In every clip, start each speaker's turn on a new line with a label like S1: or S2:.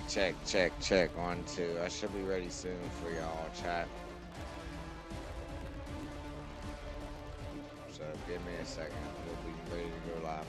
S1: Check, check, check. 1, 2. I should be ready soon for y'all chat. So give me a second. We'll be ready to go live.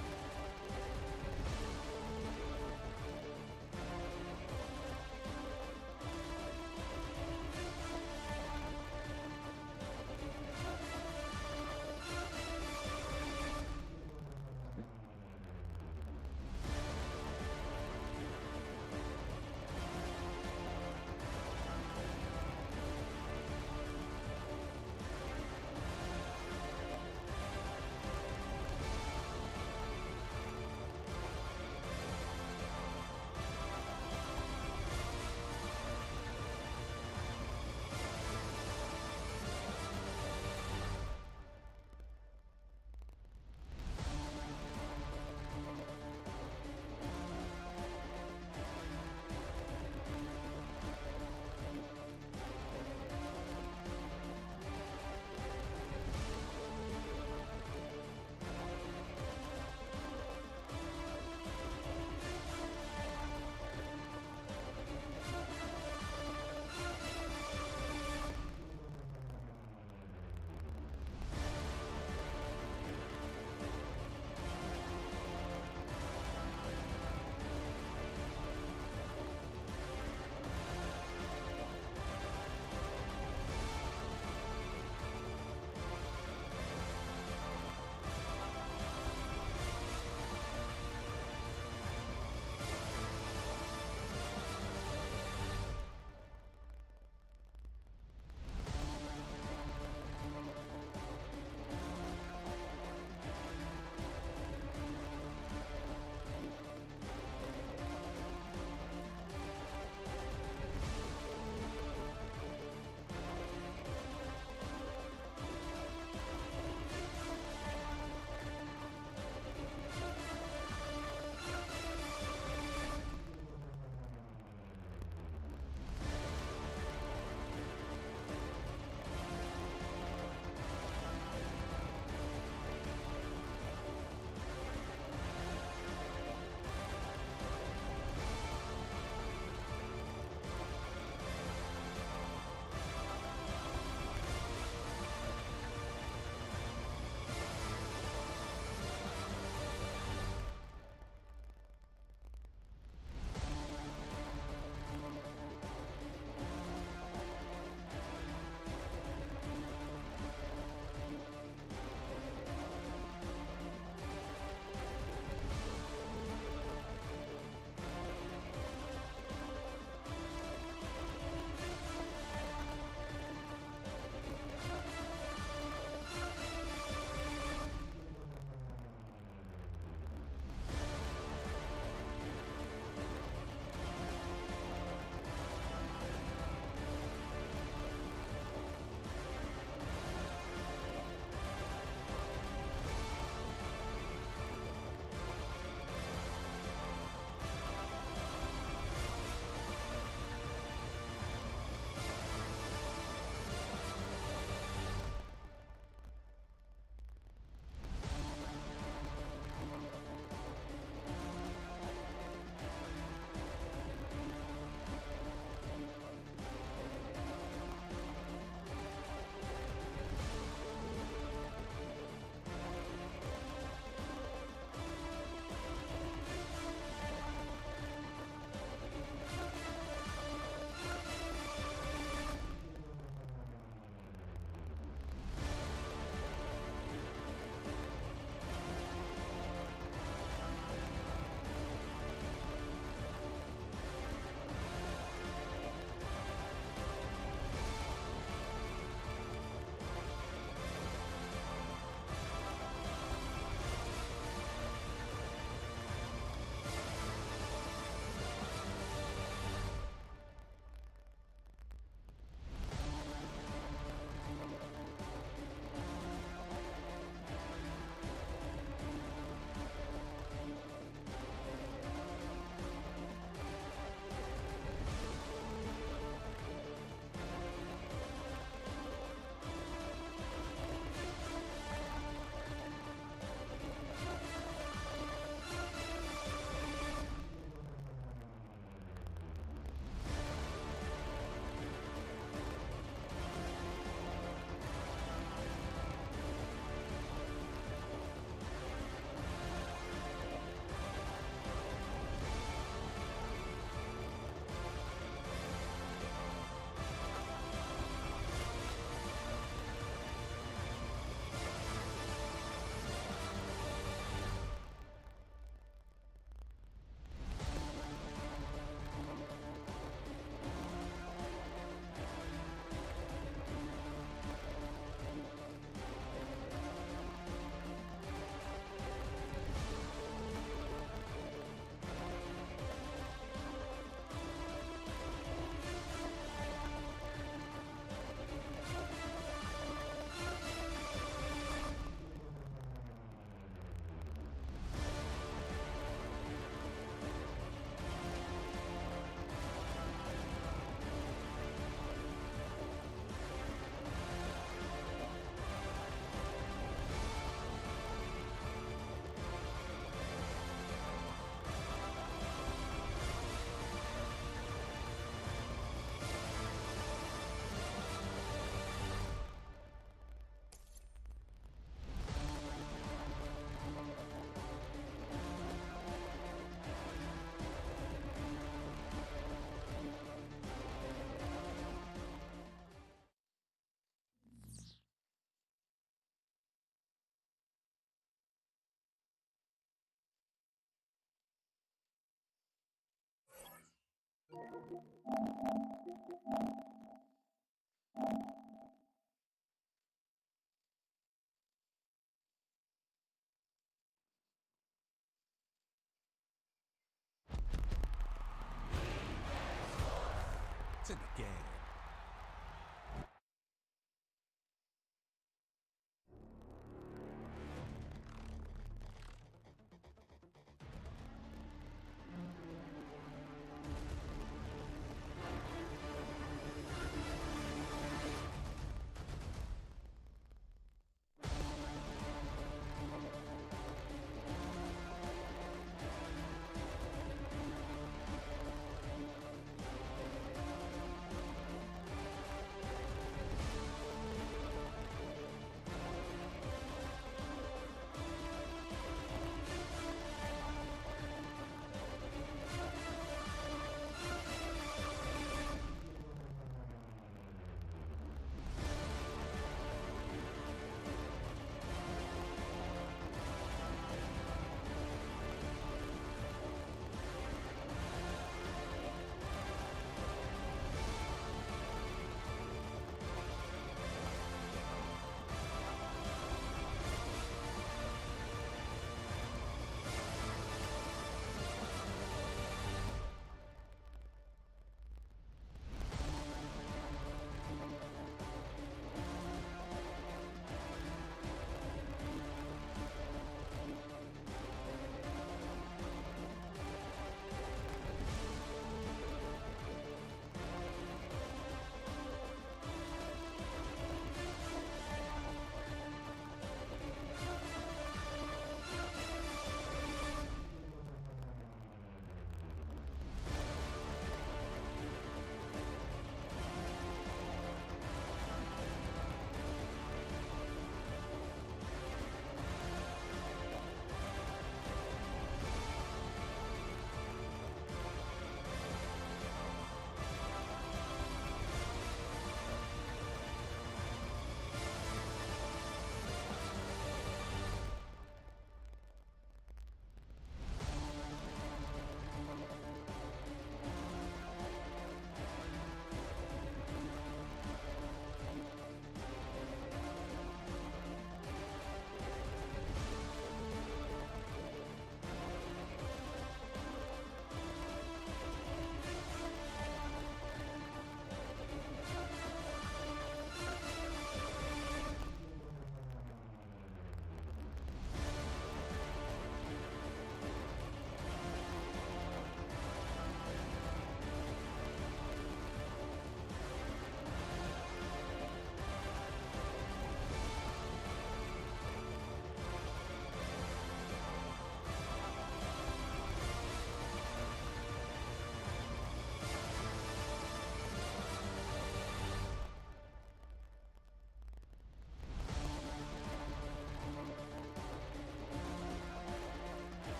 S2: To the game.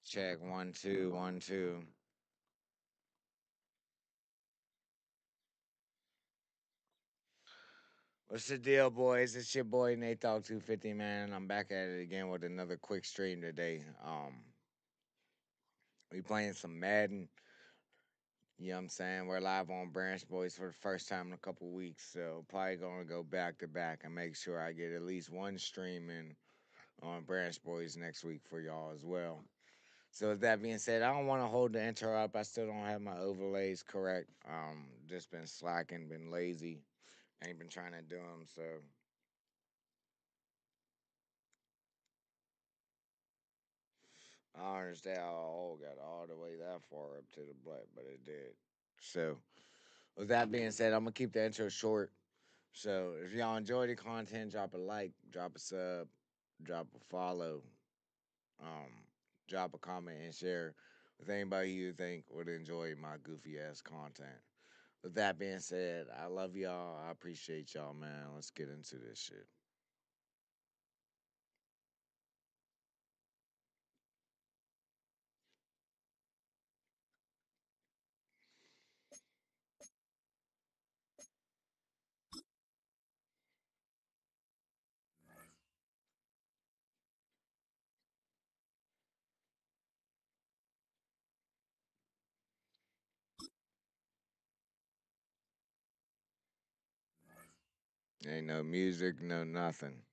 S1: Check 1 2 1 2. What's the deal, boys? It's your boy Nate Dogg 250, man. I'm back at it again with another quick stream today. We playing some Madden. You know what I'm saying? We're live on Branch Boys for the first time in a couple weeks, so probably gonna go back to back and make sure I get at least one stream in on Branch Boys next week for y'all as well. So with that being said, I don't want to hold the intro up. I still don't have my overlays correct. Just been slacking, been lazy, ain't been trying to do them. So I don't understand how a hole got all the way that far up to the butt, but it did. So with that being said, I'm gonna keep the intro short. So if y'all enjoy the content, drop a like, drop a sub, drop a follow, um, drop a comment and share with anybody you think would enjoy my goofy ass content. With that being said, I love y'all. I appreciate y'all, man. Let's get into this shit. Ain't no music, no nothing.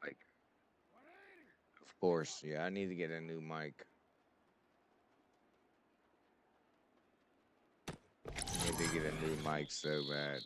S1: Like, of course, yeah, I need to get a new mic. I need to get a new mic so bad.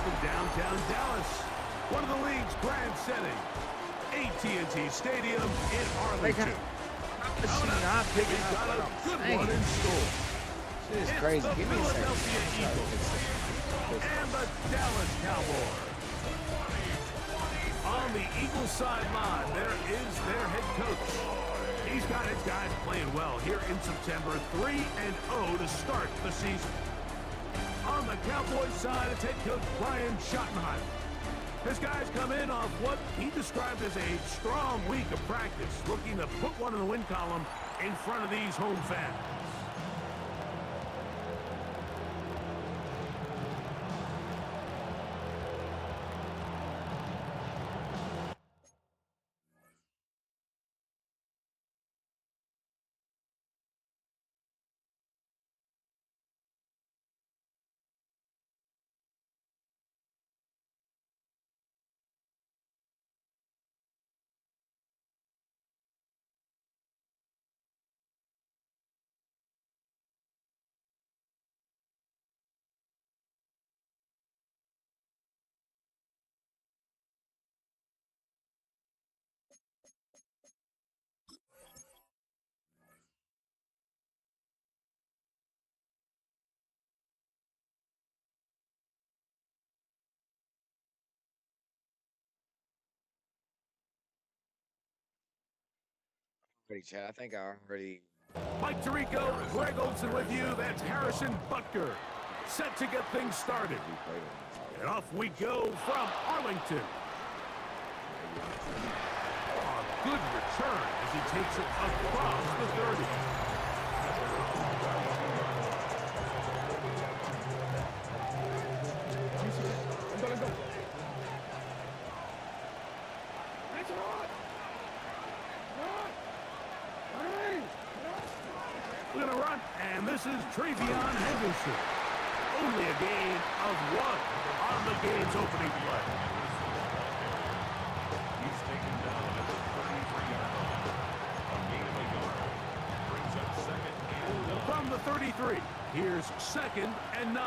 S3: from downtown Dallas, one of the league's grand setting, AT&T Stadium in Arlington.
S1: Is she not picking
S3: We've
S1: up
S3: got
S1: what
S3: a
S1: I'm
S3: good
S1: saying?
S3: one in store.
S1: This is
S3: It's
S1: crazy.
S3: the
S1: Give me a second.
S3: Philadelphia Eagles and the Dallas Cowboys. On the Eagles sideline, there is their head coach. He's got his guys playing well here in September, 3-0 to start the season. On the Cowboys side, it's head coach Brian Schottenheimer. His guys come in off what he described as a strong week of practice, looking to put one in the win column in front of these home fans.
S1: Pretty Chad. I think I already.
S3: Mike Tirico, Greg Olson with you. That's Harrison Butker, set to get things started. And off we go from Arlington. A good return as he takes it across the 30. We're going to run, and this is Travion Henderson. Only a gain of 1 on the game's opening play.
S4: He's taken down at the 33-yard line. A gain of a yard. Brings up second and 9.
S3: From the 33, here's 2nd and 9.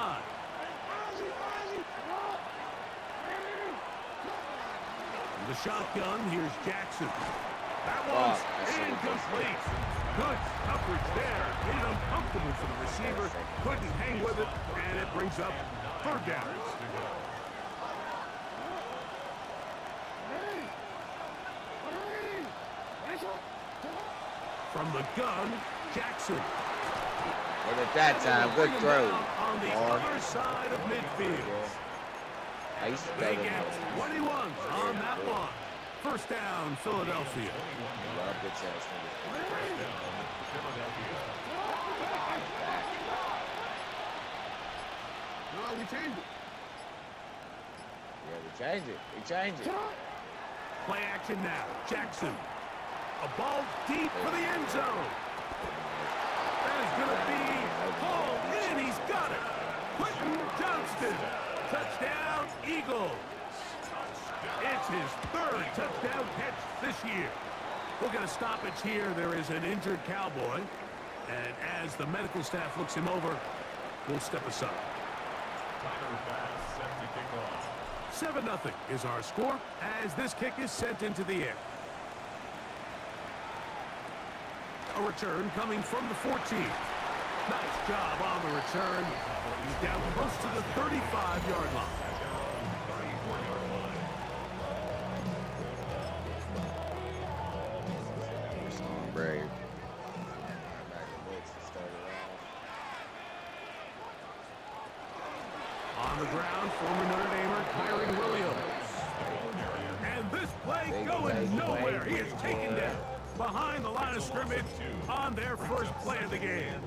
S3: The shotgun, here's Jackson. That one's incomplete. Good coverage there. Made it uncomfortable for the receiver. Couldn't hang with it, and it brings up 3rd down. From the gun, Jackson.
S1: And at that time, good throw.
S3: On the other side of midfield.
S1: I used to
S3: They
S1: play
S3: get 21 on that one. 1st down, Philadelphia.
S1: No, we changed it. Yeah, we changed it. We changed it.
S3: Play action now. Jackson. A ball deep for the end zone. That is going to be hauled in. He's got it. Quentin Johnston. Touchdown, Eagles. It's his 3rd touchdown catch this year. We'll get a stoppage here. There is an injured Cowboy. And as the medical staff looks him over, we'll step aside. 7-0 is our score as this kick is sent into the air. A return coming from the 14. Nice job on the return. He's down close to the 35-yard line.
S1: Brave.
S3: On the ground, former Notre Damer Kyron Williams. And this play going nowhere. He is taken down behind the line of scrimmage on their first play of the game.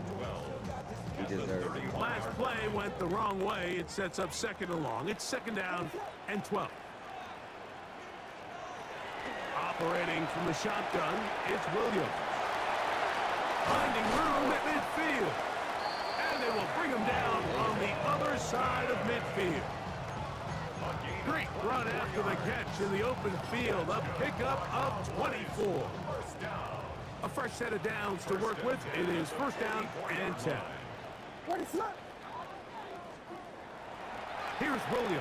S1: He deserved it.
S3: Last play went the wrong way. It sets up 2nd and long. It's 2nd down and 12. Operating from the shotgun, it's Williams. Finding room at midfield. And they will bring him down on the other side of midfield. Great run after the catch in the open field. A pickup of 24. A fresh set of downs to work with. It is 1st down and 10. Here's Williams.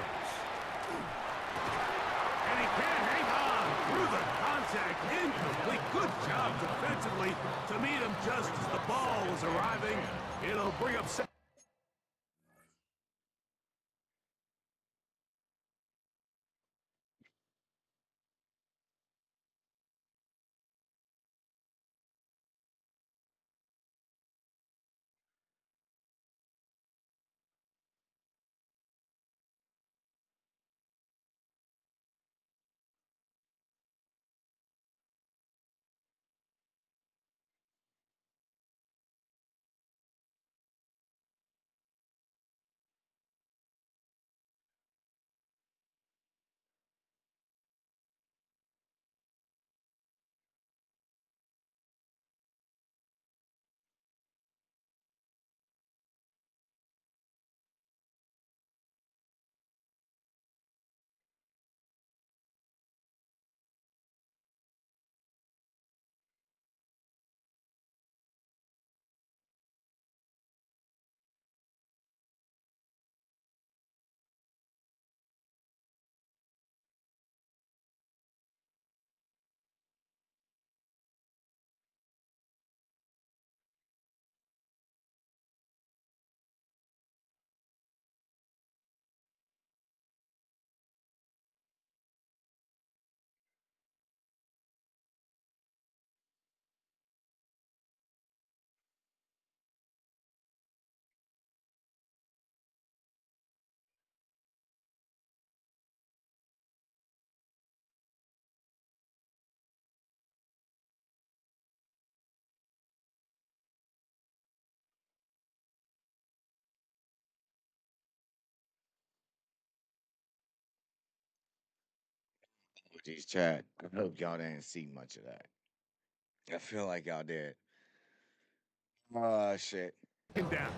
S3: And he can't hang on through the contact. Incomplete. Good job defensively to meet him just as the ball was arriving. It'll bring up second.
S1: Geez, chat. I hope y'all didn't see much of that. I feel like y'all did. Oh, shit.
S3: Down.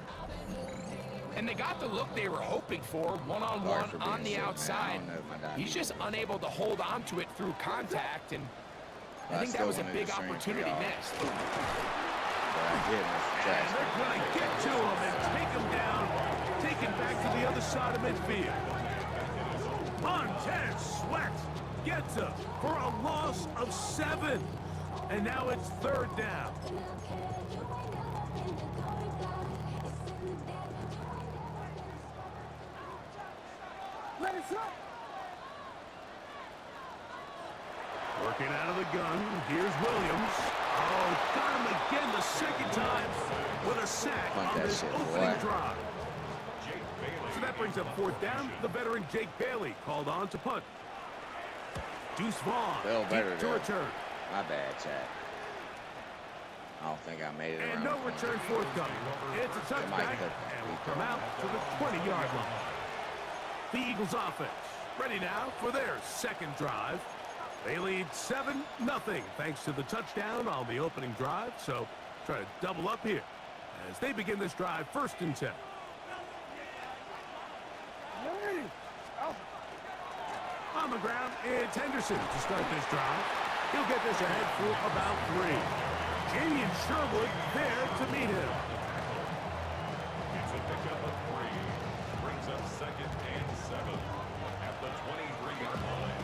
S5: And they got the look they were hoping for,
S1: Sorry
S5: one-on-one
S1: for
S5: on
S1: being
S5: the
S1: sick, man. I
S5: outside.
S1: don't know if my dad
S5: He's just unable to hold on to it through contact, and I think that
S1: still
S5: was a
S1: wanted to
S5: big
S1: stream for
S5: opportunity
S1: y'all.
S5: missed.
S1: But I did miss the
S3: And
S1: trash.
S3: they're going to get to him and take him down, take him back to the other side of midfield. Montez Sweat gets him for a loss of 7. And now it's 3rd down. Working out of the gun. Here's Williams. Oh, got him again the second time with a sack
S1: Punt
S3: on
S1: that
S3: this
S1: shit,
S3: opening
S1: boy.
S3: drive. So that brings up 4th down. The veteran Jake Bailey called on to punt. Deuce Vaughn
S1: Feel better
S3: deep to
S1: there.
S3: return.
S1: My bad, chat. I don't think I made it
S3: And
S1: around.
S3: no
S1: the corner.
S3: return forthcoming. It's a
S1: It might
S3: touchback,
S1: clip.
S3: and we'll come out to the 20-yard line. The Eagles offense ready now for their second drive. They lead 7-0 thanks to the touchdown on the opening drive. So try to double up here as they begin this drive 1st and 10. On the ground, it's Henderson to start this drive. He'll get this ahead for about 3. Kenyon Sherwood there to meet him.
S4: It's a pickup of 3. Brings up 2nd and 7 at the 23-yard line.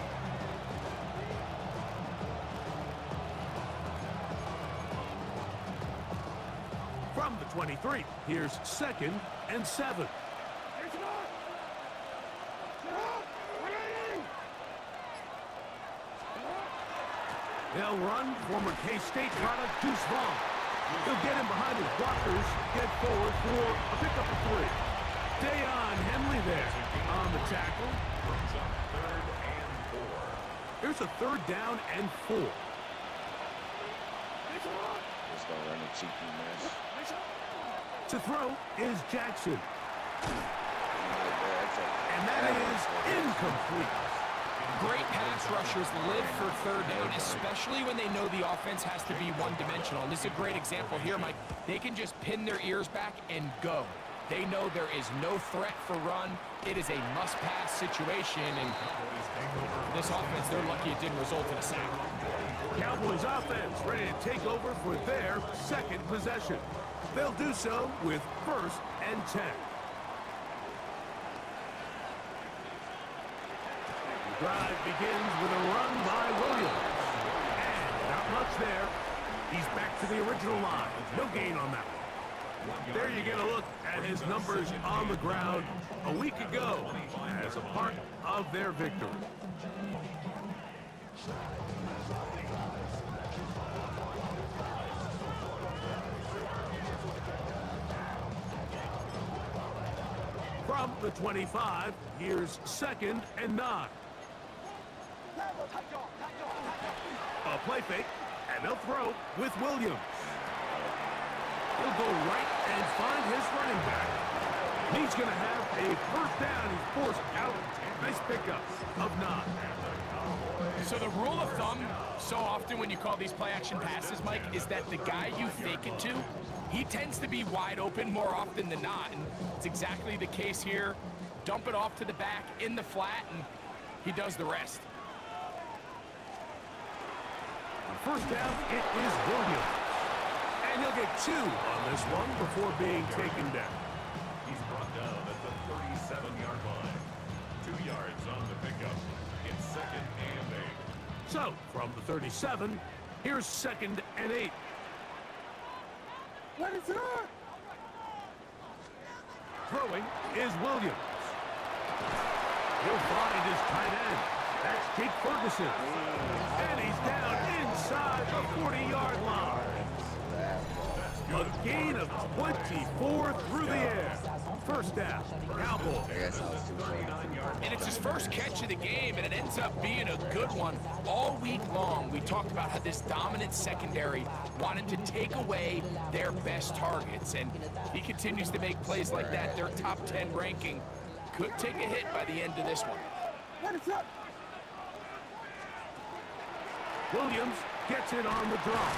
S3: From the 23, here's 2nd and 7. They'll run former K-State product Deuce Vaughn. He'll get him behind his blockers, get forward for a pickup of 3. Dayon Henley there on the tackle.
S4: Brings up 3rd and 4.
S3: Here's a 3rd down and 4.
S1: Just gonna run a cheeky mess.
S3: To throw is Jackson. And that is incomplete.
S5: Great pass rushers live for 3rd down, especially when they know the offense has to be one-dimensional. And this is a great example here, Mike. They can just pin their ears back and go. They know there is no threat for run. It is a must-pass situation, and this offense, they're lucky it didn't result in a sack.
S3: Cowboys offense ready to take over for their 2nd possession. They'll do so with 1st and 10. drive begins with a run by Williams. And not much there. He's back to the original line. No gain on that one. There you get a look at his numbers on the ground a week ago as a part of their victory. From the 25, here's 2nd and 9. A play fake, and they'll throw with Williams. He'll go right and find his running back. He's going to have a first down. He's forced out. Nice pickup of 9.
S5: So the rule of thumb, so often when you call these play-action passes, Mike, is that the guy you fake it to, he tends to be wide open more often than not, and it's exactly the case here. Dump it off to the back in the flat, and he does the rest.
S3: On first down, it is Williams. And he'll get 2 on this one before being taken down.
S4: He's brought down at the 37-yard line. 2 yards on the pickup. It's 2nd and 8.
S3: So, from the 37, here's 2nd and 8.
S6: What is it on?
S3: Throwing is Williams. He'll find his tight end. That's Jake Ferguson. And he's down inside the 40-yard line. A gain of 24 through the air. First down, Cowboys.
S5: And it's his first catch of the game, and it ends up being a good one. All week long, we talked about how this dominant secondary wanted to take away their best targets, and he continues to make plays like that. Their top 10 ranking could take a hit by the end of this one.
S6: What is up?
S3: Williams gets it on the drop.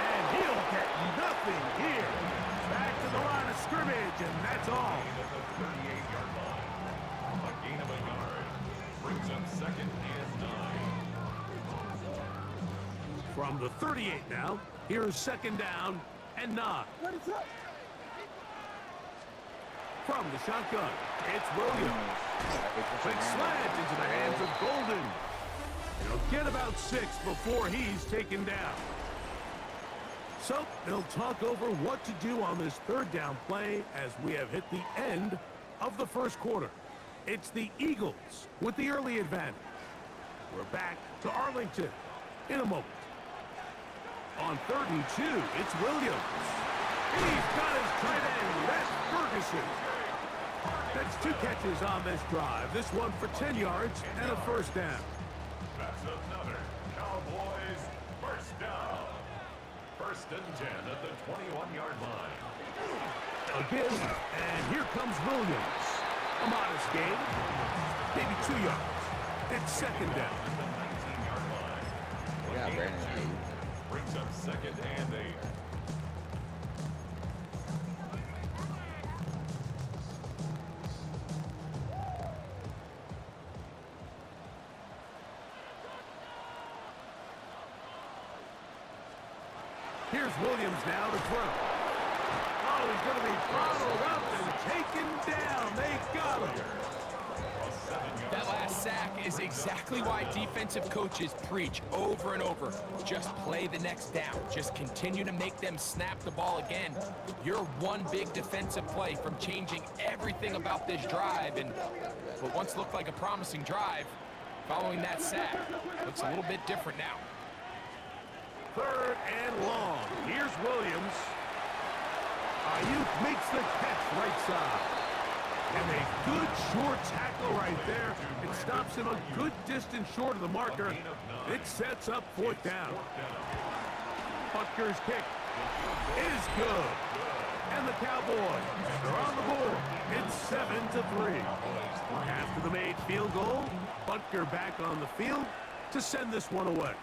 S3: And he'll get nothing here. Back to the line of scrimmage, and that's all.
S4: At the 38-yard line. A gain of a yard. Brings up 2nd and 9.
S3: From the 38 now, here's 2nd down and 9.
S6: What is up?
S3: From the shotgun, it's Williams. Quick slant into the hands of Golden. He'll get about 6 before he's taken down. So they'll talk over what to do on this 3rd down play as we have hit the end of the first quarter. It's the Eagles with the early advantage. We're back to Arlington in a moment. On 3rd and 2, it's Williams. He's got his tight end. That's Ferguson. That's 2 catches on this drive. This one for 10 yards and a first down.
S4: That's another Cowboys first down. 1st and 10 at the 21-yard line.
S3: Again, and here comes Williams. A modest gain, maybe 2 yards. It's 2nd down.
S4: At the 19-yard line.
S1: Yeah, Brandon.
S4: Brings up 2nd and 8.
S3: Here's Williams now to throw. Oh, he's going to be throttled up and taken down. They got him.
S5: That last sack is exactly why defensive coaches preach over and over. Just play the next down. Just continue to make them snap the ball again. You're one big defensive play from changing everything about this drive. And what once looked like a promising drive, following that sack, looks a little bit different now.
S3: 3rd and long. Here's Williams. Ayuk makes the catch right side. And a good short tackle right there. It stops him a good distance short of the marker. It sets up 4th down. Butker's kick is good. And the Cowboys are on the board. It's 7-3. After the made field goal, Butker back on the field to send this one away.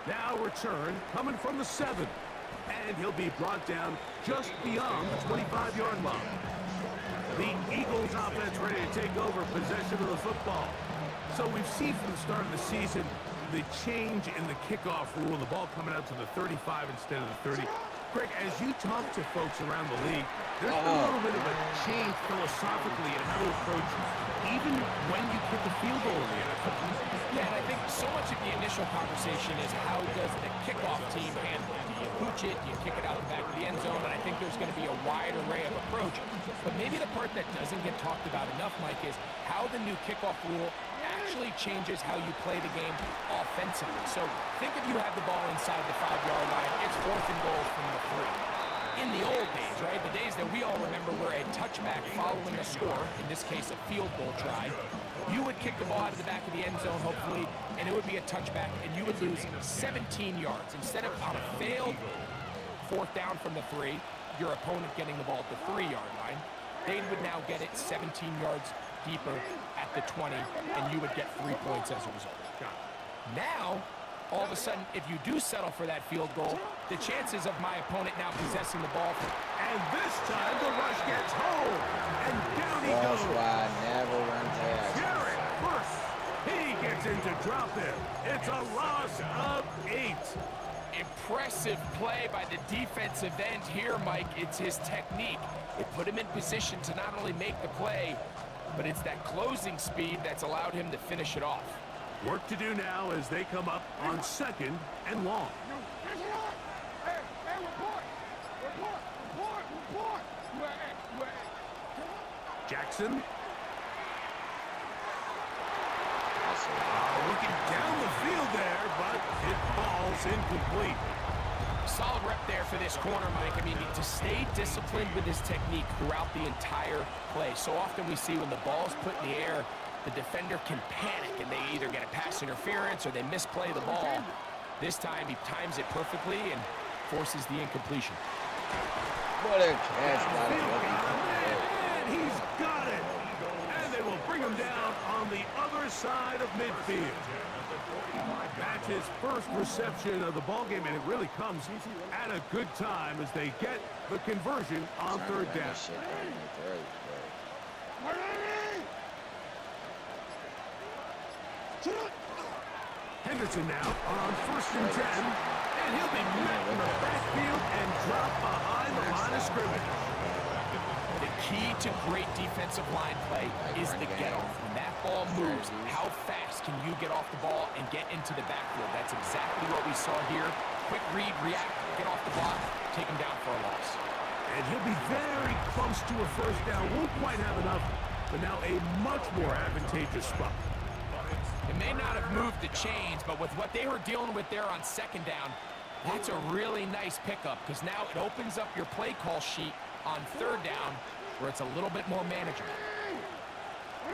S3: Now return coming from the 7. And he'll be brought down just beyond the 25-yard line. The Eagles offense ready to take over possession of the football. So we've seen from the start of the season the change in the kickoff rule, the ball coming out to the 35 instead of the 30. Greg, as you talk to folks around the league, there's been a little bit of a change philosophically in how to approach even when you kick a field goal in the NFL.
S5: Yeah, and I think so much of the initial conversation is how does the kickoff team handle it? Do you pooch it? Do you kick it out the back of the end zone? And I think there's going to be a wide array of approach. But maybe the part that doesn't get talked about enough, Mike, is how the new kickoff rule actually changes how you play the game offensively. So think if you have the ball inside the 5-yard line, it's 4th and goal from the 3. In the old days, right, the days that we all remember were a touchback following a score, in this case a field goal try, you would kick the ball out of the back of the end zone, hopefully, and it would be a touchback, and you would lose 17 yards. Instead of on a failed 4th down from the 3, your opponent getting the ball at the 3-yard line, they would now get it 17 yards deeper at the 20, and you would get 3 points as a result. Now, all of a sudden, if you do settle for that field goal, the chances of my opponent now possessing the ball.
S3: And this time the rush gets home. And down he goes.
S1: Wide, never run past.
S3: Garrett first. He gets into drop there. It's a loss of 8.
S5: Impressive play by the defensive end here, Mike. It's his technique. It put him in position to not only make the play, but it's that closing speed that's allowed him to finish it off.
S3: Work to do now as they come up on 2nd and long. Jackson. Looking down the field there, but it falls incomplete.
S5: Solid rep there for this corner, Mike. I mean, to stay disciplined with his technique throughout the entire play. So often we see when the ball's put in the air, the defender can panic, and they either get a pass interference or they misplay the ball. This time, he times it perfectly and forces the incompletion.
S1: What a catch by the rookie.
S3: And he's got it. And they will bring him down on the other side of midfield. That's his first reception of the ballgame, and it really comes at a good time as they get the conversion on 3rd down. Henderson now on 1st and 10, and he'll be met in the backfield and dropped behind the line of scrimmage.
S5: The key to great defensive line play is the get-off. When that ball moves, how fast can you get off the ball and get into the backfield? That's exactly what we saw here. Quick read, react, get off the block, take him down for a loss.
S3: And he'll be very close to a 1st down. Won't quite have enough, but now a much more advantageous spot.
S5: It may not have moved the chains, but with what they were dealing with there on 2nd down, that's a really nice pickup because now it opens up your play call sheet on 3rd down where it's a little bit more manageable.
S1: I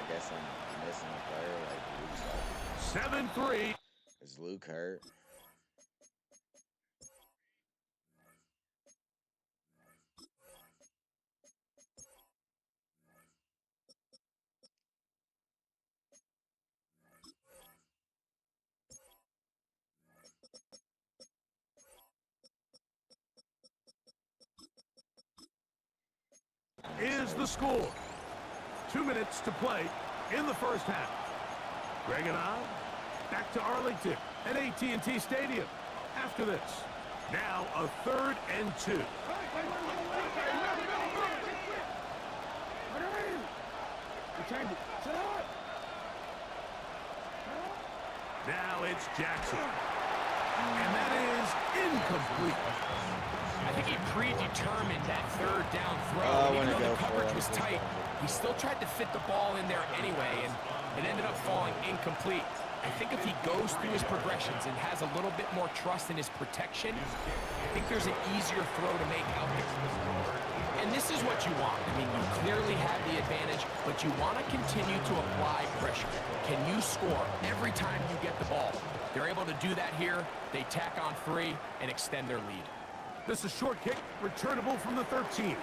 S1: guess I'm missing a player like Luke.
S3: 7-3.
S1: Is Luke hurt?
S3: Is the score. 2 minutes to play in the 1st half. Greg and I back to Arlington at AT&T Stadium. After this, now a 3rd and 2. Now it's Jackson. And that is incomplete.
S5: I think he predetermined that 3rd down throw. Even though the coverage was tight, he still tried to fit the ball in there anyway, and it ended up falling incomplete. I think if he goes through his progressions and has a little bit more trust in his protection, I think there's an easier throw to make out there. And this is what you want. I mean, you clearly have the advantage, but you want to continue to apply pressure. Can you score every time you get the ball? They're able to do that here. They tack on 3 and extend their lead.
S3: This is a short kick, returnable from the 13. A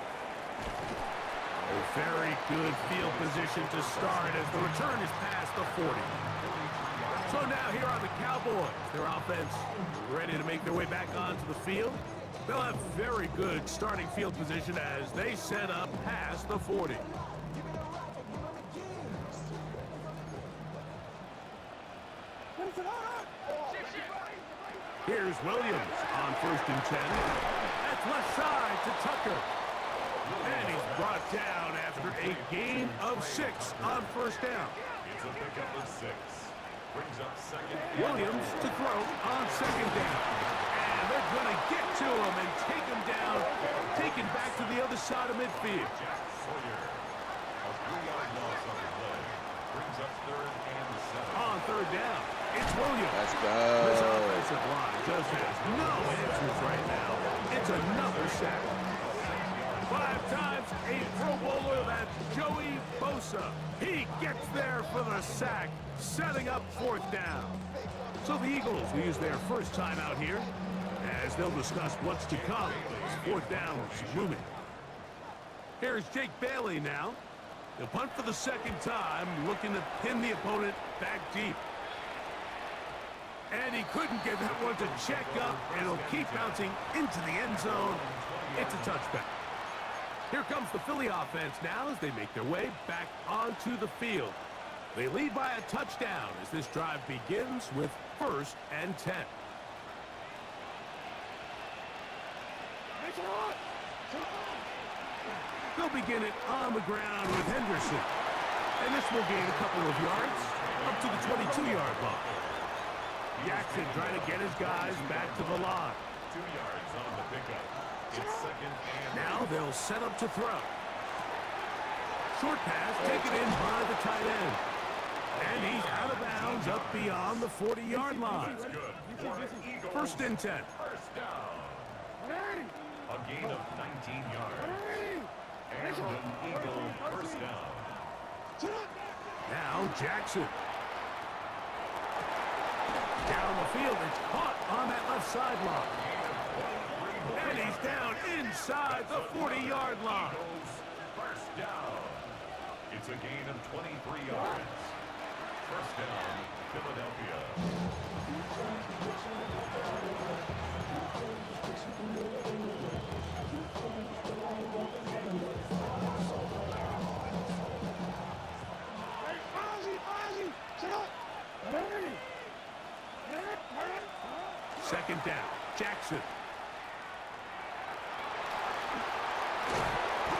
S3: very good field position to start as the return is past the 40. So now here are the Cowboys. Their offense ready to make their way back onto the field. They'll have very good starting field position as they set up past the 40. Here's Here's Williams on 1st and 10. That's left side to Tucker. And he's brought down after a gain of 6 on 1st down.
S4: It's a pickup of 6. Brings up 2nd.
S3: Williams to throw on 2nd down. And they're going to get to him and take him down, taken back to the other side of midfield.
S4: Jack Sawyer. A 3-yard loss on the play. Brings up 3rd and 7.
S3: On 3rd down, it's Williams.
S1: Let's
S3: This
S1: go.
S3: offensive line just has no answers right now. It's another sack. 5 times a Pro Bowler, that's Joey Bosa. He gets there for the sack, setting up 4th down. So the Eagles will use their first time out here, as they'll discuss what's to come. 4th down is looming. Here's Jake Bailey now. He'll punt for the 2nd time, looking to pin the opponent back deep. And he couldn't get that one to check up, and it'll keep bouncing into the end zone. It's a touchback. Here comes the Philly offense now as they make their way back onto the field. They lead by a touchdown as this drive begins with 1st and 10. They'll begin it on the ground with Henderson. And this will gain a couple of yards up to the 22-yard line. Jackson trying to get his guys back to the line.
S4: 2 yards on the pickup. It's 2nd and
S3: Now they'll set up to throw. Short pass taken in by the tight end. And he's out of bounds up beyond the 40-yard line.
S4: good. For an Eagle.
S3: 1st and 10.
S4: First down. A gain of 19 yards. And an Eagle first down.
S3: Now Jackson. Down the field, it's caught on that left sideline. And he's down inside the 40-yard line.
S4: First down. It's a gain of 23 yards. First down, Philadelphia.
S3: Second down, Jackson.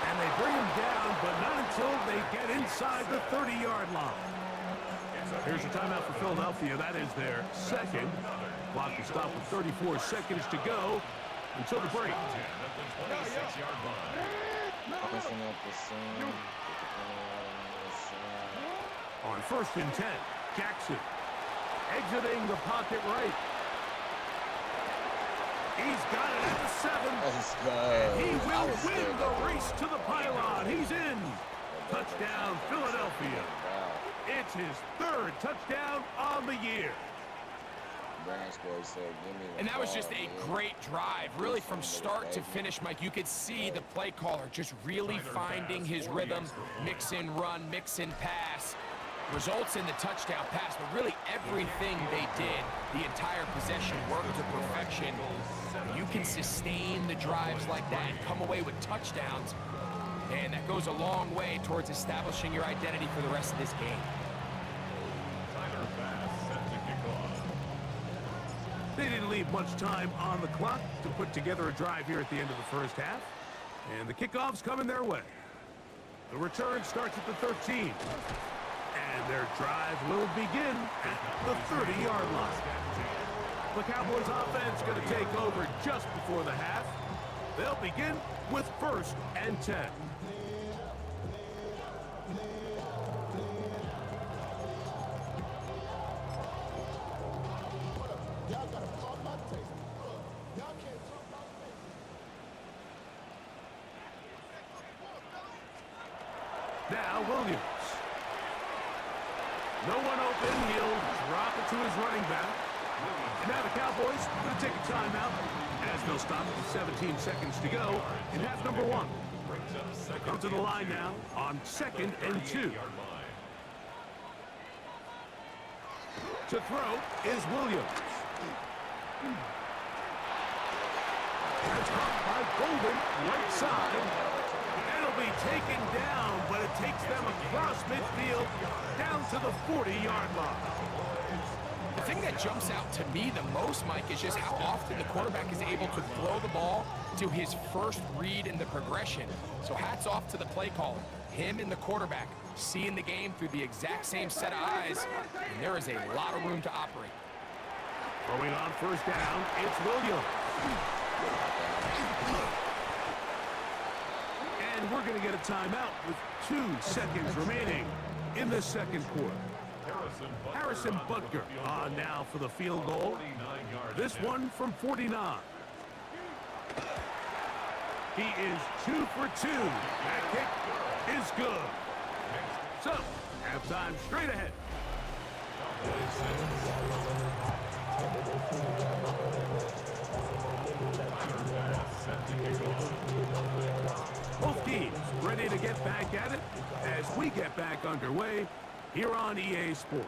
S3: And they bring him down, but not until they get inside the 30-yard line. Here's a timeout for Philadelphia. That is their 2nd. Clock will stop with 34 seconds to go until the break. On 1st and 10, Jackson exiting the pocket right. He's got it at the 7.
S1: Let's go.
S3: He will win the race to the pylon. He's in. Touchdown, Philadelphia. It's his 3rd touchdown on the year.
S5: And that was just a great drive, really from start to finish, Mike. You could see the play caller just really finding his rhythm, mix in run, mix in pass. Results in the touchdown pass, but really everything they did, the entire possession worked to perfection. You can sustain the drives like that and come away with touchdowns, and that goes a long way towards establishing your identity for the rest of this game.
S3: They didn't leave much time on the clock to put together a drive here at the end of the 1st half, and the kickoff's coming their way. The return starts at the 13. And their drive will begin at the 30-yard line. The Cowboys offense going to take over just before the half. They'll begin with 1st and 10. Now Williams. No one open. He'll drop it to his running back. Now the Cowboys going to take a timeout as they'll stop with 17 seconds to go in half number 1. Come to the line now on 2nd and 2. To throw is Williams. That's caught by Golden, right side. It'll be taken down, but it takes them across midfield down to the 40-yard line.
S5: The thing that jumps out to me the most, Mike, is just how often the quarterback is able to throw the ball to his first read in the progression. So hats off to the play caller. Him and the quarterback seeing the game through the exact same set of eyes, and there is a lot of room to operate.
S3: Throwing on first down, it's Williams. And we're going to get a timeout with 2 seconds remaining in the second quarter. Harrison Butker on now for the field goal. This one from 49. He is 2 for 2. That kick is good. So, halftime straight ahead. Both teams ready to get back at it as we get back underway here on EA Sports.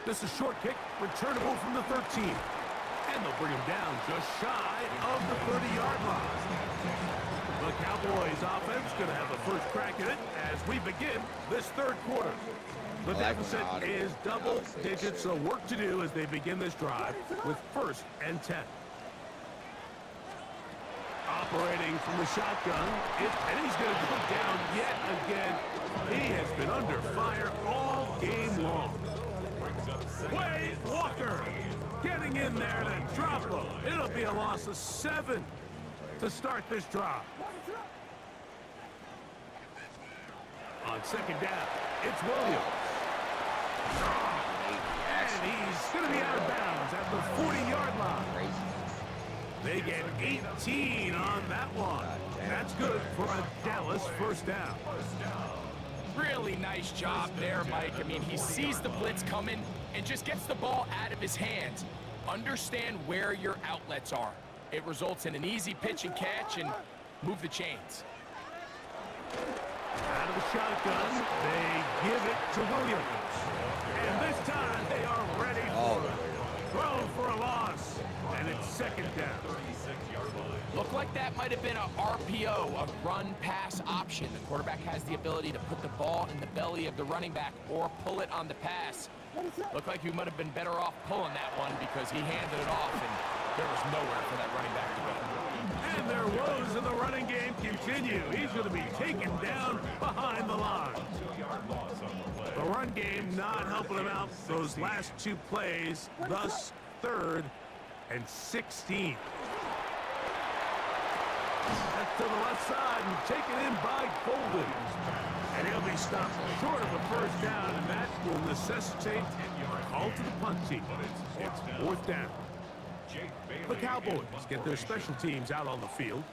S3: This is short kick, returnable from the 13. And they'll bring him down just shy of the 30-yard line. The Cowboys offense going to have the first crack at it as we begin this third quarter. The deficit is double digits, so work to do as they begin this drive with 1st and 10. Operating from the shotgun, and he's going to go down yet again. He has been under fire all game long. Wade Walker getting in there to drop him. It'll be a loss of 7 to start this drive. On second down, it's Williams. And he's going to be out of bounds at the 40-yard line. They get 18 on that one. That's good for a Dallas first down.
S5: Really nice job there, Mike. I mean, he sees the blitz coming and just gets the ball out of his hands. Understand where your outlets are. It results in an easy pitch and catch and move the chains.
S3: Out of the shotgun, they give it to Williams. And this time they are ready for it. Throw for a loss. And it's second down.
S5: Looked like that might have been a RPO, a run-pass option. The quarterback has the ability to put the ball in the belly of the running back or pull it on the pass. Looked like he might have been better off pulling that one because he handed it off and there was nowhere for that running back to go.
S3: And their woes in the running game continue. He's going to be taken down behind the line. The run game not helping him out those last 2 plays, thus 3rd and 16. That's to the left side and taken in by Golden. And he'll be stopped short of a first down, and that will necessitate a call to the punt team. It's 4th down. The Cowboys get their special teams out on the field.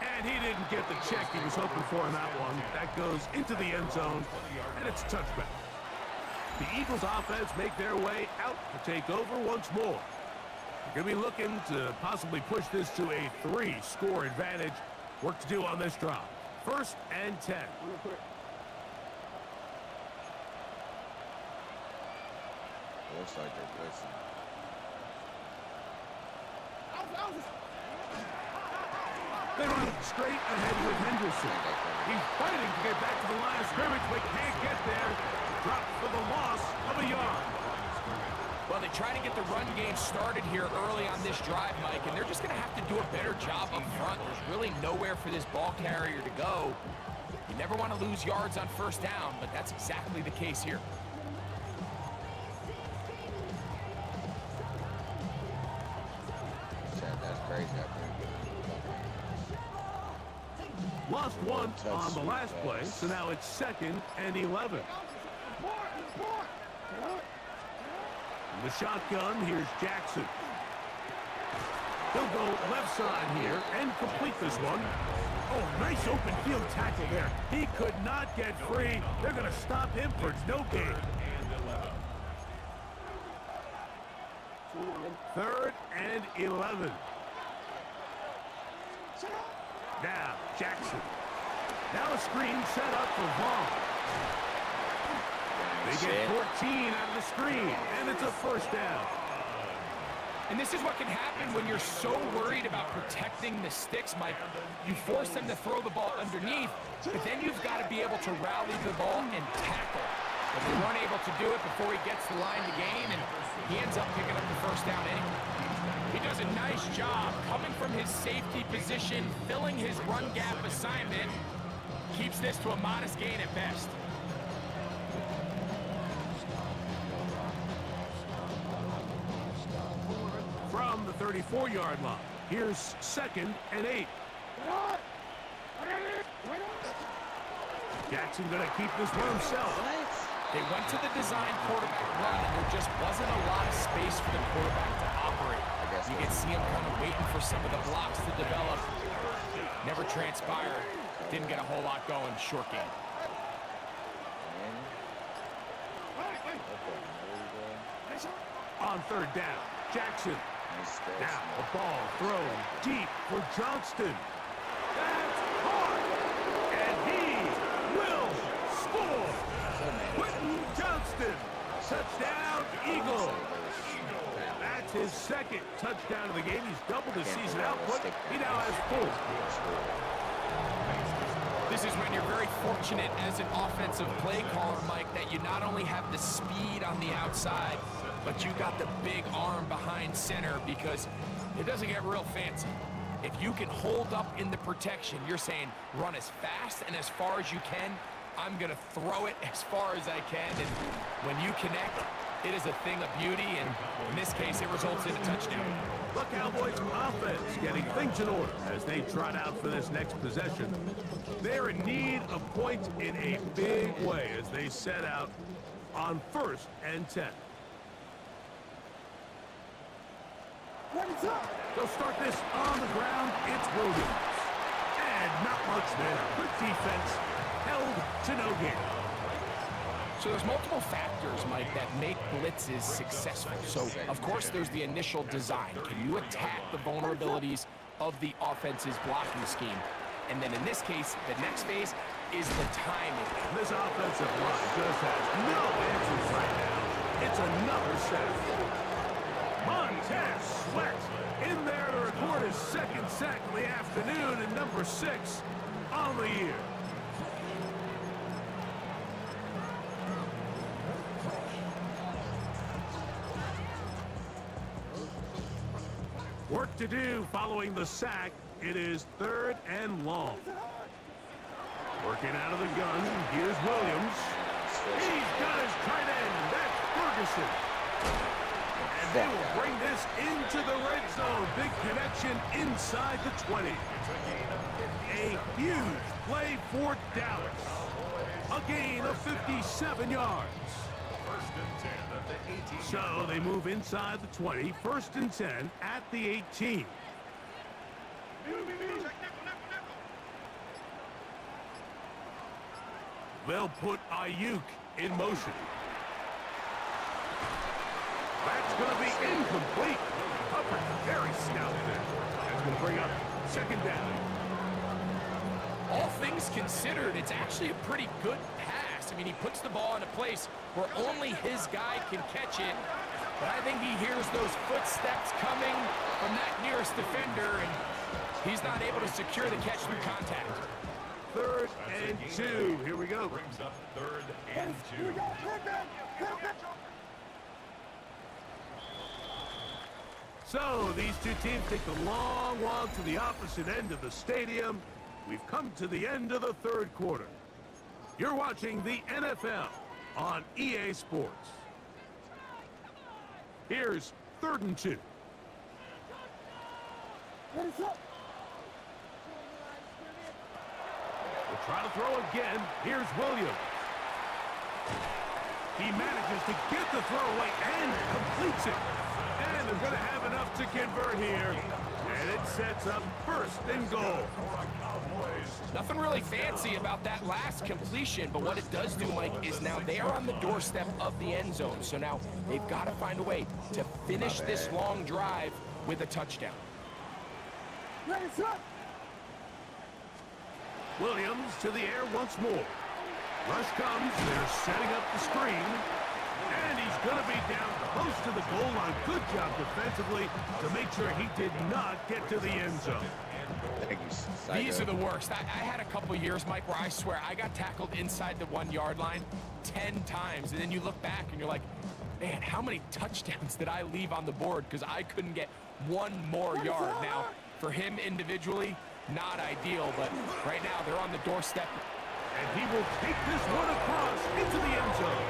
S3: And he didn't get the check he was hoping for in that one. That goes into the end zone, and it's a touchback. The Eagles offense make their way out to take over once more. They're going to be looking to possibly push this to a 3-score advantage. Work to do on this drive. 1st and 10.
S1: Looks like they're blitzing.
S3: They run straight ahead with Henderson. He's fighting to get back to the line of scrimmage, but can't get there. Dropped for the loss of a yard.
S5: Well, they try to get the run game started here early on this drive, Mike, and they're just going to have to do a better job up front. There's really nowhere for this ball carrier to go. You never want to lose yards on first down, but that's exactly the case here.
S1: That's crazy.
S3: Lost 1 on the last play, so now it's 2nd and 11. The shotgun, here's Jackson. He'll go left side here and complete this one. Oh, nice open field tackle there. He could not get free. They're going to stop him for no gain. 3rd and 11. Now, Jackson. Now a screen set up for Vaughn. They get 14 out of the screen, and it's a first down.
S5: And this is what can happen when you're so worried about protecting the sticks, Mike. You force them to throw the ball underneath, but then you've got to be able to rally the ball and tackle. But they weren't able to do it before he gets the line to gain, and he ends up picking up the first down anyway. He does a nice job coming from his safety position, filling his run gap assignment, keeps this to a modest gain at best.
S3: From the 34-yard line, here's 2nd and 8. Jackson gonna keep this for himself.
S5: They went to the design quarterback run, and there just wasn't a lot of space for the quarterback to operate. You can see him kind of waiting for some of the blocks to develop. Never transpired. Didn't get a whole lot going. Short game.
S3: On 3rd down, Jackson. Now a ball thrown deep for Johnston. That's hard, and he will score. Quentin Johnston, touchdown Eagle. That's his 2nd touchdown of the game. He's doubled his season output. He now has 4.
S5: This is when you're very fortunate as an offensive play caller, Mike, that you not only have the speed on the outside, but you got the big arm behind center, because it doesn't get real fancy. If you can hold up in the protection, you're saying run as fast and as far as you can. I'm going to throw it as far as I can, and when you connect, it is a thing of beauty, and in this case, it results in a touchdown.
S3: The Cowboys offense getting things in order as they trot out for this next possession. They're in need of points in a big way as they set out on 1st and 10. They'll start this on the ground. It's Williams. And not much there. Good defense. Held to no gain.
S5: So there's multiple factors, Mike, that make blitzes successful. So, of course, there's the initial design. Can you attack the vulnerabilities of the offense's blocking scheme? And then in this case, the next phase is the timing.
S3: This offensive line just has no answers right now. It's another sack. Montez Sweat in there to record his 2nd sack of the afternoon, and number 6 on the year. Work to do following the sack. It is 3rd and long. Working out of the gun. Here's Williams. He's got his tight end. That's Ferguson. And they will bring this into the red zone. Big connection inside the 20. A huge play for Dallas. A gain of 57 yards. So they move inside the 20, 1st and 10 at the 18. They'll put Ayuk in motion. That's going to be incomplete. Hubbard very stout there. That's going to bring up 2nd down.
S5: All things considered, it's actually a pretty good pass. I mean, he puts the ball in a place where only his guy can catch it. But I think he hears those footsteps coming from that nearest defender, and he's not able to secure the catch through contact.
S3: 3rd and 2. Here we go.
S4: Brings up 3rd and 2.
S3: So these two teams take the long walk to the opposite end of the stadium. We've come to the end of the 3rd quarter. You're watching the NFL on EA Sports. Here's 3rd and 2. We'll try to throw again. Here's Williams. He manages to get the throw away and completes it. And they're going to have enough to convert here. And it sets up 1st and goal.
S5: Nothing really fancy about that last completion, but what it does do, Mike, is now they are on the doorstep of the end zone. So now they've got to find a way to finish this long drive with a touchdown.
S3: Williams to the air once more. Rush comes. They're setting up the screen. And he's going to be down close to the goal line. Good job defensively to make sure he did not get to the end zone.
S1: Thank you, Psycho.
S5: These are the worst. I had a couple years, Mike, where I swear I got tackled inside the 1 yard line 10 times. And then you look back and you're like, man, how many touchdowns did I leave on the board because I couldn't get one more yard? Now, for him individually, not ideal, but right now they're on the doorstep.
S3: And he will take this one across into the end zone.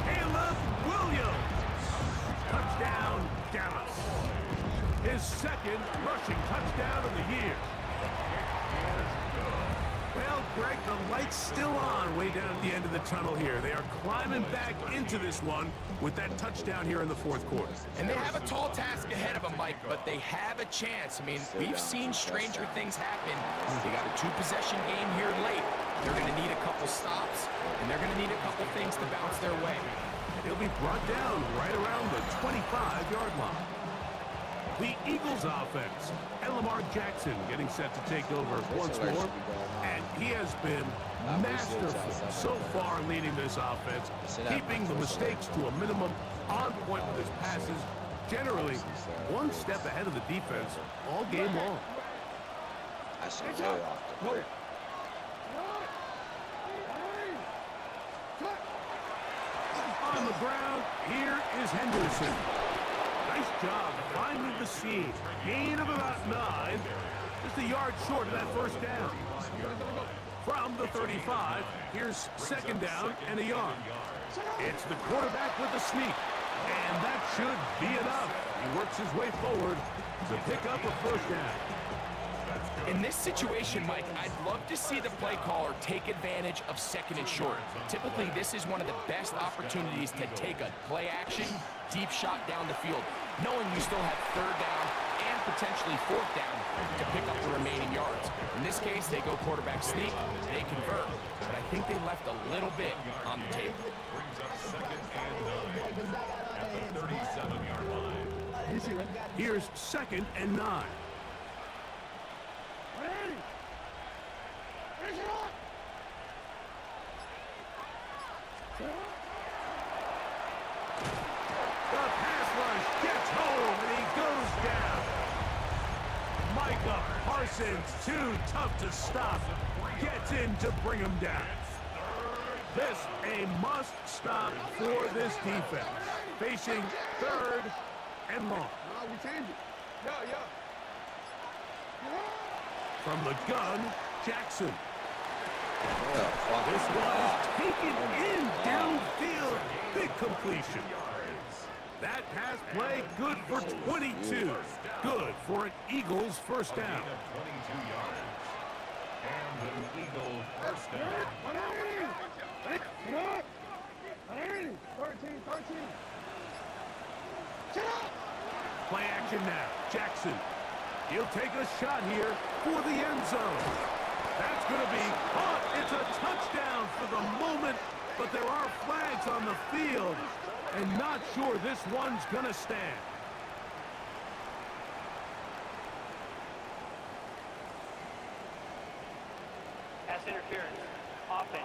S3: Caleb Williams. Touchdown, Dallas. His second rushing touchdown of the year. Well, Greg, the light's still on way down at the end of the tunnel here. They are climbing back into this one with that touchdown here in the fourth quarter.
S5: And they have a tall task ahead of them, Mike, but they have a chance. I mean, we've seen stranger things happen. They got a two-possession game here late. They're going to need a couple stops, and they're going to need a couple things to bounce their way.
S3: He'll be brought down right around the 25-yard line. The Eagles offense, and Lamar Jackson getting set to take over once more. And he has been masterful so far leading this offense, keeping the mistakes to a minimum, on point with his passes, generally one step ahead of the defense all game long.
S1: I should go off the court.
S3: On the ground, here is Henderson. Nice job finding the seam. Gain of about 9. Just a yard short of that first down. From the 35, here's second down and a yard. It's the quarterback with the sneak. And that should be enough. He works his way forward to pick up a first down.
S5: In this situation, Mike, I'd love to see the play caller take advantage of second and short. Typically, this is one of the best opportunities to take a play action, deep shot down the field, knowing you still have third down and potentially fourth down to pick up the remaining yards. In this case, they go quarterback sneak, they convert. But I think they left a little bit on the table.
S4: Brings up second and 9 at the 37-yard line.
S3: Here's second and 9. The pass rush gets home and he goes down. Micah Parsons, too tough to stop, gets in to bring him down. This a must stop for this defense. Facing third and long. From the gun, Jackson. This one is taken in downfield. Big completion. That pass play good for 22. Good for an Eagles first down.
S4: 22 yards. And an Eagle first down.
S6: 13.
S3: Play action now. Jackson. He'll take a shot here for the end zone. That's going to be caught. It's a touchdown for the moment, but there are flags on the field, and not sure this one's going to stand.
S7: Pass interference. Offense.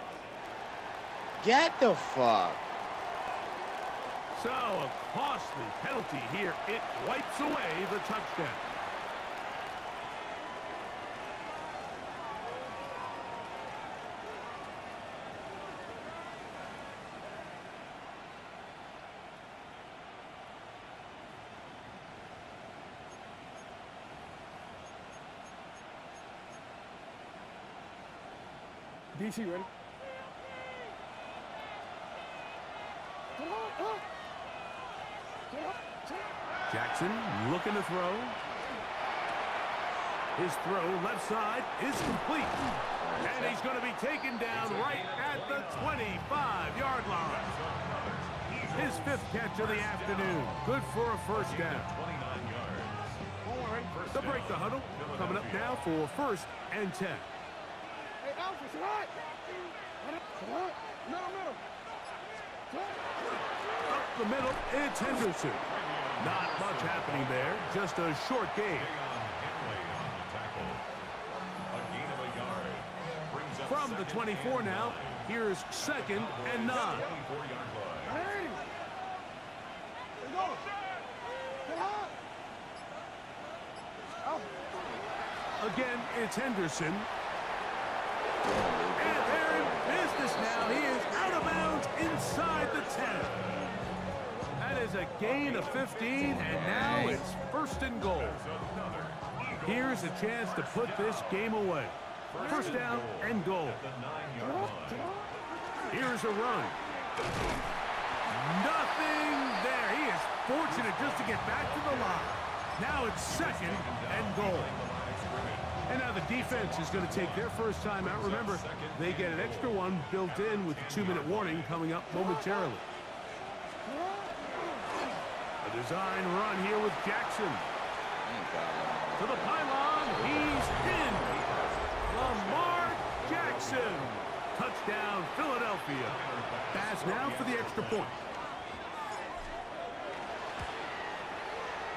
S1: Get the fuck.
S3: So, a costly penalty here. It wipes away the touchdown.
S6: DC, ready?
S3: Jackson looking to throw. His throw left side is complete. And he's going to be taken down right at the 25-yard line. His fifth catch of the afternoon. Good for a first down.
S4: 29 yards.
S3: They'll break the huddle. Coming up now for first and 10.
S6: Hey, Alpha, slide! Middle.
S3: Up the middle, it's Henderson. Not much happening there. Just a short gain. From the 24 now, here's second and 9. Again, it's Henderson. And they're in business now. He is out of bounds inside the 10. That is a gain of 15, and now it's 1st and goal. Here's a chance to put this game away. 1st down and goal. Here's a run. Nothing there. He is fortunate just to get back to the line. Now it's 2nd and goal. And now the defense is going to take their first time out. Remember, they get an extra one built in with the 2-minute warning coming up momentarily. A design run here with Jackson. To the pylon, he's in. Lamar Jackson. Touchdown, Philadelphia. Pass now for the extra point.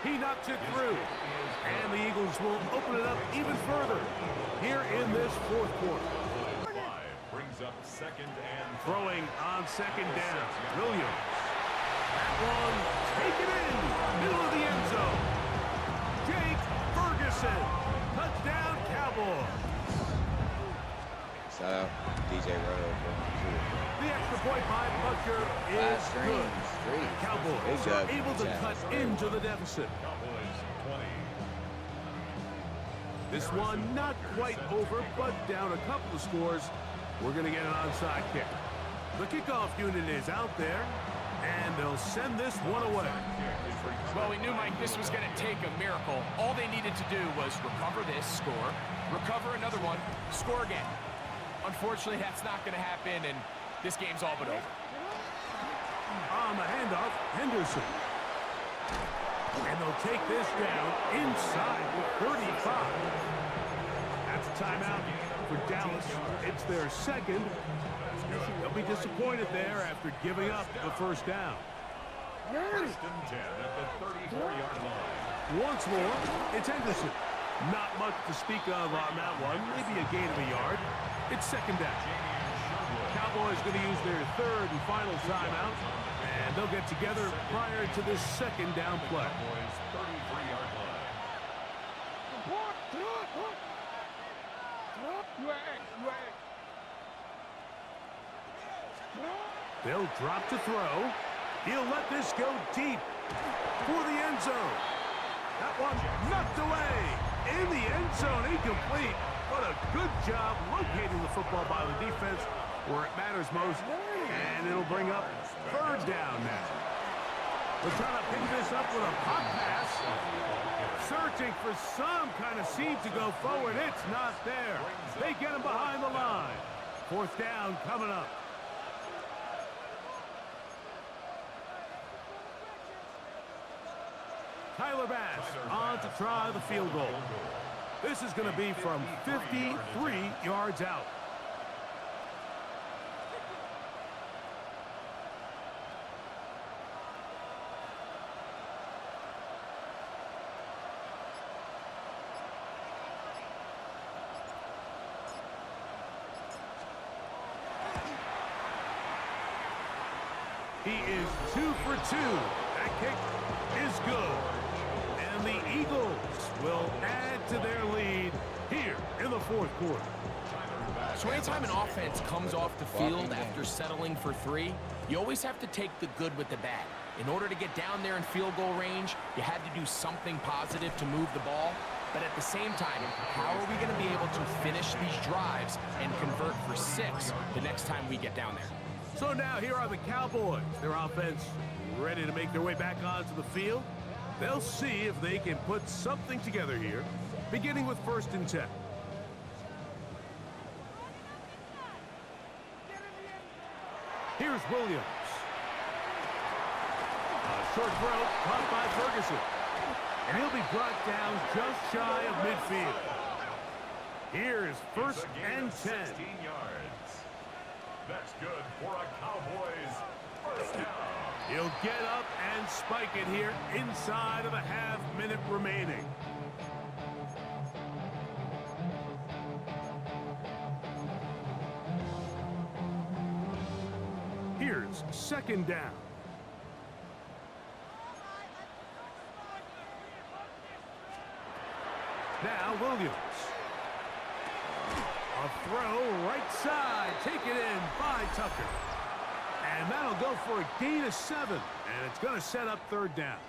S3: He knocks it through. And the Eagles will open it up even further here in this 4th quarter.
S4: Brings up 2nd and
S3: throwing on 2nd down. Williams. That one taken in. Middle of the end zone. Jake Ferguson. Touchdown, Cowboys.
S1: Shout out DJ Rowe.
S3: The extra point by Butker is good. Cowboys are able to cut into the deficit.
S4: Cowboys 20.
S3: This one not quite over, but down a couple of scores. We're going to get an onside kick. The kickoff unit is out there, and they'll send this one away.
S5: Well, we knew, Mike, this was going to take a miracle. All they needed to do was recover this, score, recover another one, score again. Unfortunately, that's not going to happen, and this game's all but over.
S3: On the handoff, Henderson. And they'll take this down inside the 35. That's a timeout for Dallas. It's their 2nd. They'll be disappointed there after giving up the 1st down.
S4: 1st and 10 at the 34-yard line.
S3: Once more, it's Henderson. Not much to speak of on that one. Maybe a gain of a yard. It's 2nd down. Cowboys going to use their 3rd and final timeout, and they'll get together prior to this 2nd down play.
S4: Cowboys 33-yard line.
S3: They'll drop to throw. He'll let this go deep for the end zone. That one knocked away in the end zone, incomplete. What a good job locating the football by the defense where it matters most. And it'll bring up 3rd down now. We're trying to pick this up with a pop pass. Searching for some kind of seam to go forward. It's not there. They get him behind the line. 4th down coming up. Tyler Bass on to try the field goal. This is going to be from 53 yards out. He is 2 for 2. That kick is good. And the Eagles will add to their lead here in the 4th quarter.
S5: So anytime an offense comes off the field after settling for 3, you always have to take the good with the bad. In order to get down there in field goal range, you had to do something positive to move the ball. But at the same time, how are we going to be able to finish these drives and convert for 6 the next time we get down there?
S3: So now here are the Cowboys. Their offense ready to make their way back onto the field. They'll see if they can put something together here, beginning with 1st and 10. Here's Williams. A short throw caught by Ferguson. And he'll be brought down just shy of midfield. Here's 1st and 10.
S4: 16 yards. That's good for a Cowboys 1st down.
S3: He'll get up and spike it here inside of a half-minute remaining. Here's 2nd down. Now Williams. The throw right side, taken in by Tucker. And that'll go for a gain of 7. And it's going to set up third down.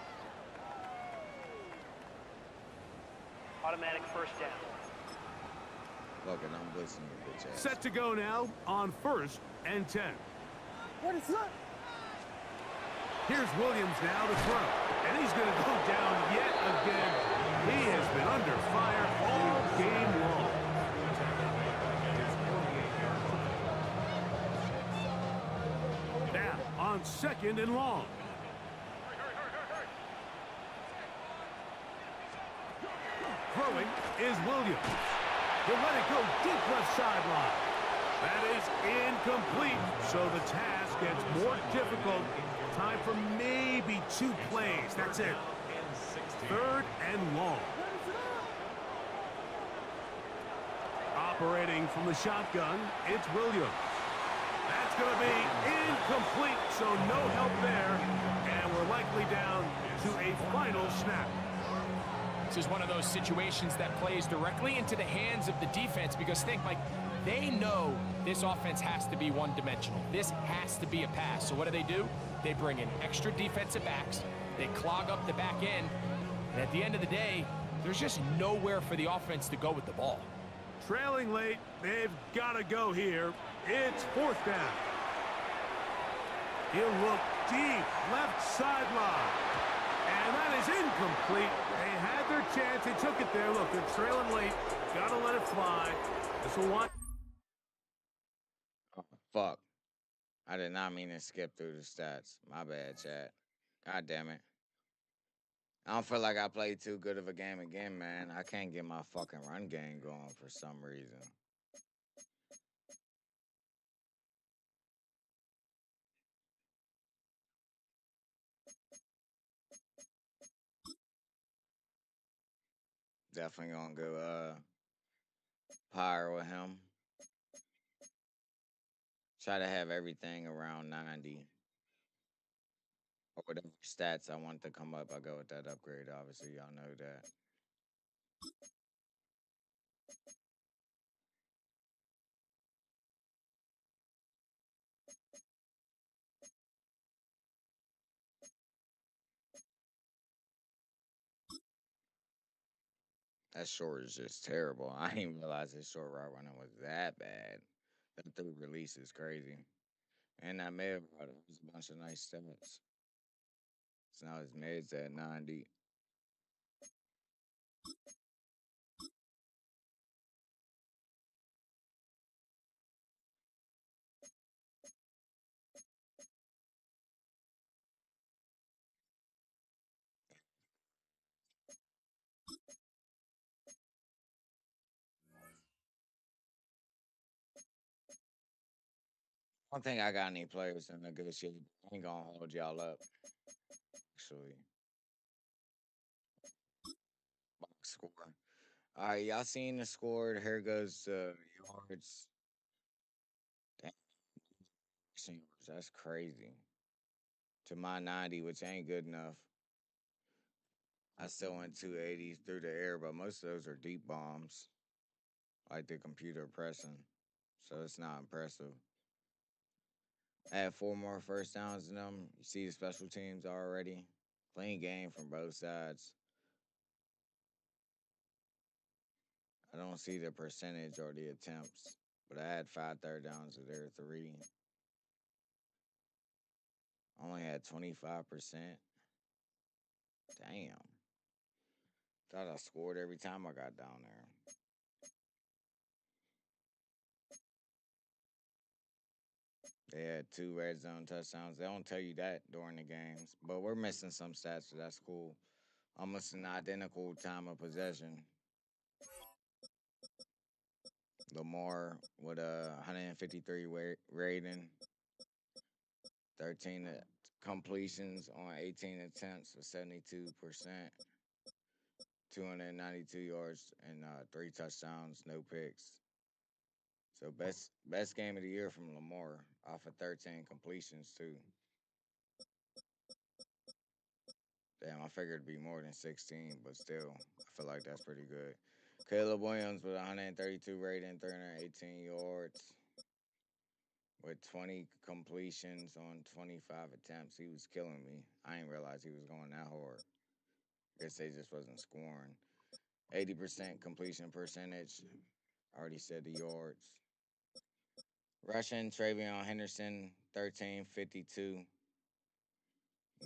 S7: Automatic first down.
S1: Look, and I'm listening to bitch ass.
S3: Set to go now on 1st and 10.
S6: What is that?
S3: Here's Williams now to throw. And he's going to go down yet again. He has been under fire all game long. Now on 2nd and long. Throwing is Williams. He'll let it go deep left sideline. That is incomplete, so the task gets more difficult. Time for maybe 2 plays. That's it. 3rd and long. Operating from the shotgun, it's Williams. That's going to be incomplete, so no help there. And we're likely down to a final snap.
S5: This is one of those situations that plays directly into the hands of the defense because think, Mike, they know this offense has to be one-dimensional. This has to be a pass. So what do? They bring in extra defensive backs. They clog up the back end. And at the end of the day, there's just nowhere for the offense to go with the ball.
S3: Trailing late, they've got to go here. It's 4th down. He'll look deep, left sideline. And that is incomplete. They had their chance. They took it there. Look, they're trailing late. Got to let it fly. This will want.
S1: Oh, fuck. I did not mean to skip through the stats. My bad, chat. God damn it. I don't feel like I played too good of a game again, man. I can't get my fucking run game going for some reason. Definitely gonna go higher with him. Try to have everything around 90. Or whatever stats I want to come up, I go with that upgrade. Obviously, y'all know that. That short is just terrible. I didn't realize his short route running was that bad. That through release is crazy. And that mid route was a bunch of nice stats. So now his mid's at 90. I don't think I got any players in the good shape. I ain't gonna hold y'all up. Actually, box score. All right, y'all seen the score? Here goes yards. Damn, that's crazy. To my 90, which ain't good enough. I still went 280 through the air, but most of those are deep bombs, like the computer pressing. So it's not impressive. I had 4 more first downs in them. You see the special teams already. Clean game from both sides. I don't see the percentage or the attempts, but I had 5 third downs of their 3. Only had 25%. Damn. Thought I scored every time I got down there. They had 2 red zone touchdowns. They don't tell you that during the games, but we're missing some stats, so that's cool. Almost an identical time of possession. Lamar with a 153 rating, 13 completions on 18 attempts for 72%, 292 yards and 3 touchdowns, no picks. So best game of the year from Lamar off of 13 completions too. Damn, I figured it'd be more than 16, but still, I feel like that's pretty good. Caleb Williams with 132 rating, 318 yards, with 20 completions on 25 attempts. He was killing me. I didn't realize he was going that hard. Guess they just wasn't scoring. 80% completion percentage. Already said the yards. Rushing, Travion Henderson, 1352.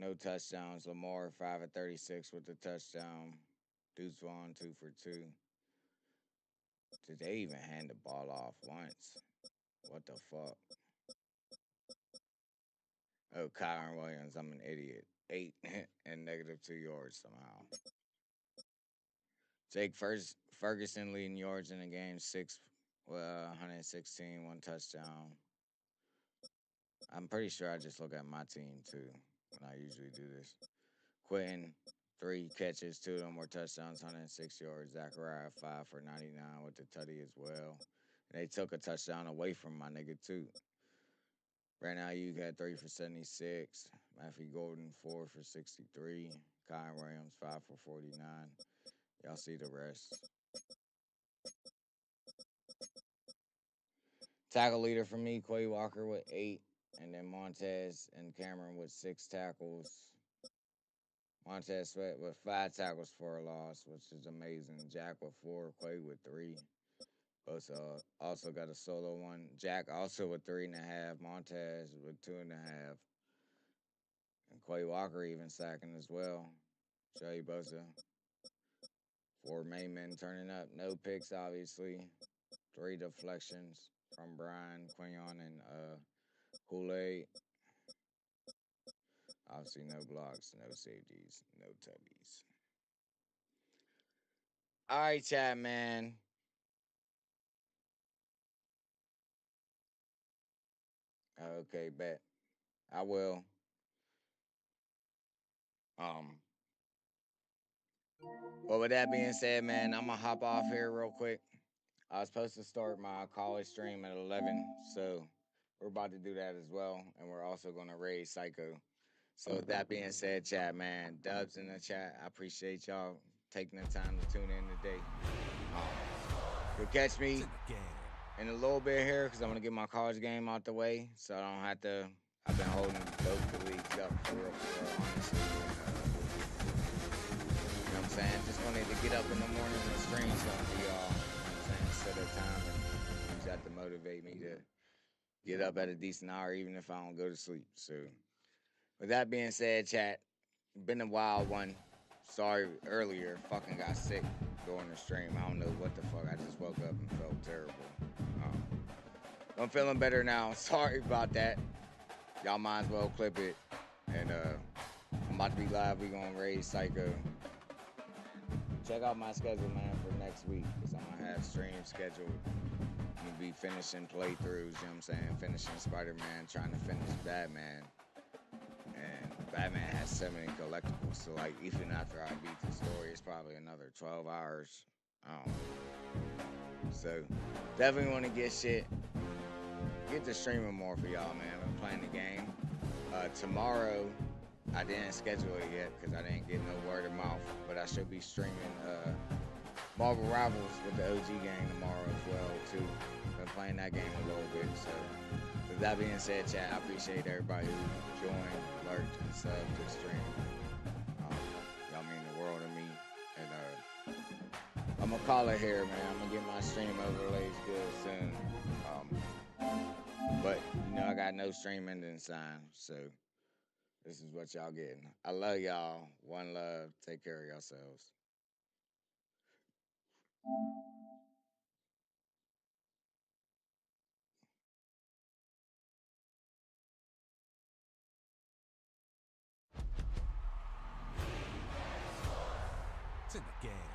S1: No touchdowns. Lamar, 5 of 36 with the touchdown. Deuce Vaughn, 2 for 2. Did they even hand the ball off once? What the fuck? Oh, Kyron Williams, I'm an idiot. 8 and negative 2 yards somehow. Jake Ferguson leading yards in the game, 116, 1 touchdown. I'm pretty sure I just look at my team too when I usually do this. Quentin, 3 catches, 2 of them were touchdowns, 106 yards. Zachariah, 5 for 99 with the tutty as well. And they took a touchdown away from my nigga too. Right now, you got 3 for 76. Matthew Golden, 4 for 63. Kyle Williams, 5 for 49. Y'all see the rest. Tackle leader for me, Quay Walker with 8. And then Montez and Cameron with 6 tackles. Montez Sweat with 5 tackles for a loss, which is amazing. Jack with 4, Quay with 3. Both also got a solo one. Jack also with 3.5. Montez with 2.5. And Quay Walker even sacking as well. Joey Bosa. 4 main men turning up. No picks, obviously. 3 deflections from Brian, Quinion, and Kool-Aid. Obviously, no blocks, no safeties, no tubbies. All right, chat, man. Okay, bet. I will. But with that being said, man, I'm gonna hop off here real quick. I was supposed to start my college stream at 11, so we're about to do that as well, and we're also gonna raid Psycho. So with that being said, chat, man, Dubs in the chat, I appreciate y'all taking the time to tune in today. You'll catch me in a little bit here because I'm gonna get my college game out the way, so I don't have to. I've been holding both the leagues up for real, honestly. You know what I'm saying? Just wanted to get up in the morning and stream something for y'all. You know what I'm saying? Set a time and use that to motivate me to get up at a decent hour, even if I don't go to sleep. So, with that being said, chat, been a wild one. Sorry earlier, fucking got sick during the stream. I don't know what the fuck. I just woke up and felt terrible. I'm feeling better now. Sorry about that. Y'all might as well clip it. And I'm about to be live. We gonna raise Psycho. Check out my schedule, man, for next week. Because I'm gonna have streams scheduled. I'm gonna be finishing playthroughs, you know what I'm saying? Finishing Spider-Man, trying to finish Batman. And Batman has so many collectibles. So, like, even after I beat the story, it's probably another 12 hours. So, definitely want to get to streaming more for y'all, man. I'm playing the game. Tomorrow, I didn't schedule it yet because I didn't get no word of mouth. But I should be streaming Marvel Rivals with the OG game tomorrow as well, too. Been playing that game a little bit, so. With that being said, chat, I appreciate everybody who joined, lurked, and subbed to the stream. Y'all mean the world to me. And I'm going to call it here, man. I'm going to get my stream overlays good soon. But, you know, I got no stream ending sign, so this is what y'all getting. I love y'all. One love. Take care of yourselves.
S2: It's in the game.